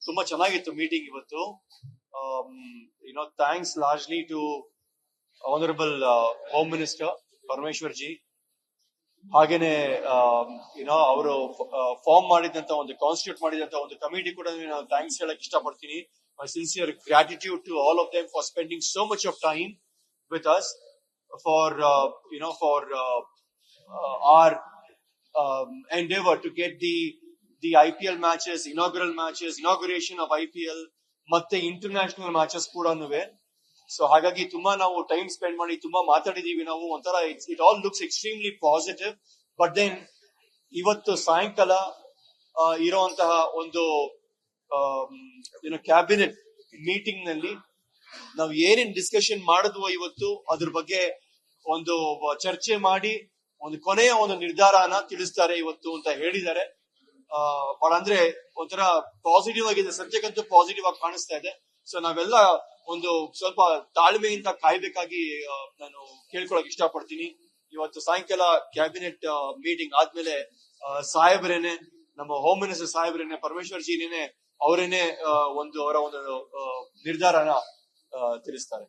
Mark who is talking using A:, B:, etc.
A: ತುಂಬಾ ಚೆನ್ನಾಗಿತ್ತು ಮೀಟಿಂಗ್ ಇವತ್ತು. Thanks largely to honourable home minister Parameshwar ji. ಹಾಗೇನೆ ಅವರು ಫಾರ್ಮ್ ಮಾಡಿದಂತ ಒಂದು ಕಾನ್ಸ್ಟಿಟ್ಯೂಟ್ ಮಾಡಿದಂತ ಒಂದು ಕಮಿಟಿ ಕೂಡ ನಾನು ಥ್ಯಾಂಕ್ಸ್ ಹೇಳಕ್ ಇಷ್ಟಪಡ್ತೀನಿ. My sincere gratitude to all of them for spending so much of time with us for our endeavor to get the IPL matches, inaugural matches, inauguration of IPL ಮತ್ತೆ international matches ಕೂಡನುವೆ. So ಹಾಗಾಗಿ ತುಂಬಾ ನಾವು time spend ಮಾಡಿ ತುಂಬಾ ಮಾತಾಡಿದೀವಿ ನಾವು. ಒಂಥರ it all looks extremely positive. But then ಇವತ್ತು ಸಾಯಂಕಾಲ ಇರುವಂತಹ ಒಂದು ಕ್ಯಾಬಿನೆಟ್ ಮೀಟಿಂಗ್ ನಲ್ಲಿ ನಾವು ಏನೇನ್ ಡಿಸ್ಕಷನ್ ಮಾಡಿದ್ವೋ ಇವತ್ತು ಅದ್ರ ಬಗ್ಗೆ ಒಂದು ಚರ್ಚೆ ಮಾಡಿ ಒಂದು ಕೊನೆಯ ಒಂದು ನಿರ್ಧಾರನ ತಿಳಿಸ್ತಾರೆ ಇವತ್ತು ಅಂತ ಹೇಳಿದ್ದಾರೆ. ಅಂದ್ರೆ ಒಂಥರ ಪಾಸಿಟಿವ್ ಆಗಿದೆ, ಸದ್ಯಕ್ಕಂತೂ ಪಾಸಿಟಿವ್ ಆಗಿ ಕಾಣಿಸ್ತಾ ಇದೆ. ಸೊ ನಾವೆಲ್ಲ ಒಂದು ಸ್ವಲ್ಪ ತಾಳ್ಮೆಯಿಂದ ಕಾಯ್ಬೇಕಾಗಿ ನಾನು ಕೇಳ್ಕೊಳಕ್ ಇಷ್ಟಪಡ್ತೀನಿ. ಇವತ್ತು ಸಾಯಂಕಾಲ ಕ್ಯಾಬಿನೆಟ್ ಮೀಟಿಂಗ್ ಆದ್ಮೇಲೆ ಸಾಹೇಬ್ರೇನೆ, ನಮ್ಮ ಹೋಮ್ ಮಿನಿಸ್ಟರ್ ಸಾಹೇಬ್ರೇನೆ, ಪರಮೇಶ್ವರ್ ಜಿನೇನೆ ಅವರೇನೆ ಅವರ ಒಂದು ನಿರ್ಧಾರನ ತಿಳಿಸ್ತಾರೆ.